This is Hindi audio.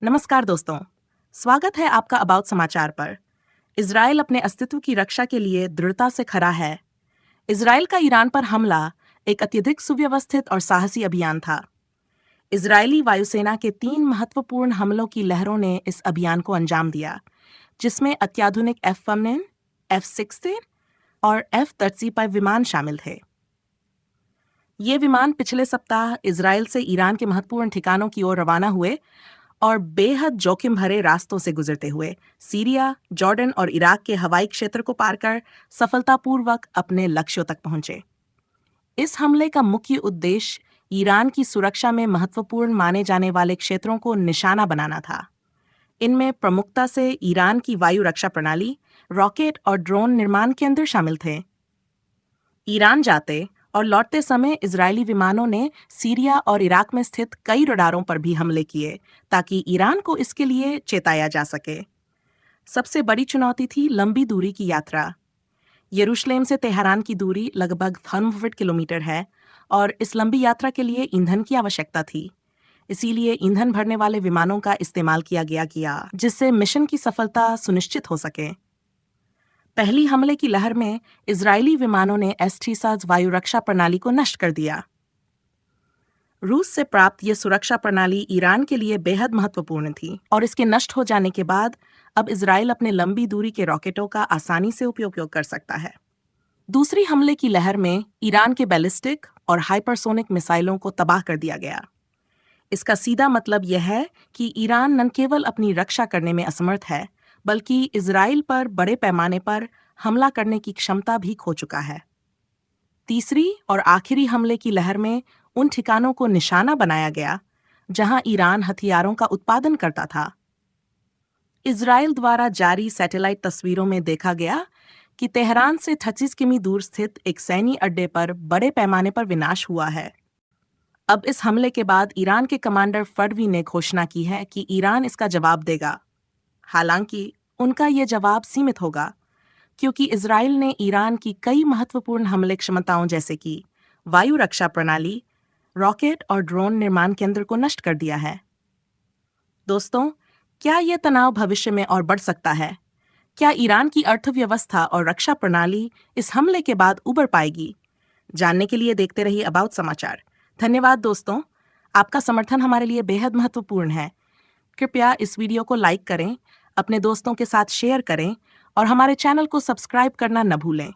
नमस्कार दोस्तों, स्वागत है आपका अबाउट समाचार पर। इजराइल अपने अस्तित्व की रक्षा के लिए दृढ़ता से खड़ा है। इजराइल का ईरान पर हमला एक अत्यधिक सुव्यवस्थित और साहसी अभियान था। इजरायली वायुसेना के 3 महत्वपूर्ण हमलों की लहरों ने इस अभियान को अंजाम दिया, जिसमें अत्याधुनिक F-15, F-16 और F-35 विमान शामिल थे। ये विमान पिछले सप्ताह इजराइल से ईरान के महत्वपूर्ण ठिकानों की ओर रवाना हुए और बेहद जोखिम भरे रास्तों से गुजरते हुए सीरिया, जॉर्डन और इराक के हवाई क्षेत्र को पार कर सफलतापूर्वक अपने लक्ष्यों तक पहुंचे। इस हमले का मुख्य उद्देश्य ईरान की सुरक्षा में महत्वपूर्ण माने जाने वाले क्षेत्रों को निशाना बनाना था। इनमें प्रमुखता से ईरान की वायु रक्षा प्रणाली, रॉकेट और ड्रोन निर्माण केंद्र शामिल थे। ईरान जाते और लौटते समय इजरायली विमानों ने सीरिया और इराक में स्थित कई रडारों पर भी हमले किए ताकि ईरान को इसके लिए चेताया जा सके। सबसे बड़ी चुनौती थी लंबी दूरी की यात्रा। यरूशलेम से तेहरान की दूरी लगभग 100 किलोमीटर है और इस लंबी यात्रा के लिए ईंधन की आवश्यकता थी। इसीलिए ईंधन भरने वाले विमानों का इस्तेमाल किया गया जिससे मिशन की सफलता सुनिश्चित हो सके। पहली हमले की लहर में इजरायली विमानों ने S-300 वायु रक्षा प्रणाली को नष्ट कर दिया। रूस से प्राप्त यह सुरक्षा प्रणाली ईरान के लिए बेहद महत्वपूर्ण थी और इसके नष्ट हो जाने के बाद अब इजराइल अपने लंबी दूरी के रॉकेटों का आसानी से उपयोग कर सकता है। दूसरी हमले की लहर में ईरान के बैलिस्टिक और हाइपरसोनिक मिसाइलों को तबाह कर दिया गया। इसका सीधा मतलब यह है कि ईरान न केवल अपनी रक्षा करने में असमर्थ है, बल्कि इजराइल पर बड़े पैमाने पर हमला करने की क्षमता भी खो चुका है। तीसरी और आखिरी हमले की लहर में उन ठिकानों को निशाना बनाया गया जहां ईरान हथियारों का उत्पादन करता था। इजराइल द्वारा जारी सैटेलाइट तस्वीरों में देखा गया कि तेहरान से 36 किमी दूर स्थित एक सैन्य अड्डे पर बड़े पैमाने पर विनाश हुआ है। अब इस हमले के बाद ईरान के कमांडर फरवी ने घोषणा की है कि ईरान इसका जवाब देगा। हालांकि उनका ये जवाब सीमित होगा, क्योंकि इजराइल ने ईरान की कई महत्वपूर्ण हमले क्षमताओं जैसे कि वायु रक्षा प्रणाली, रॉकेट और ड्रोन निर्माण केंद्र को नष्ट कर दिया है। दोस्तों, क्या यह तनाव भविष्य में और बढ़ सकता है? क्या ईरान की अर्थव्यवस्था और रक्षा प्रणाली इस हमले के बाद उबर पाएगी? जानने के लिए देखते रहिए अबाउट समाचार। धन्यवाद दोस्तों, आपका समर्थन हमारे लिए बेहद महत्वपूर्ण है। कृपया इस वीडियो को लाइक करें, अपने दोस्तों के साथ शेयर करें और हमारे चैनल को सब्सक्राइब करना न भूलें।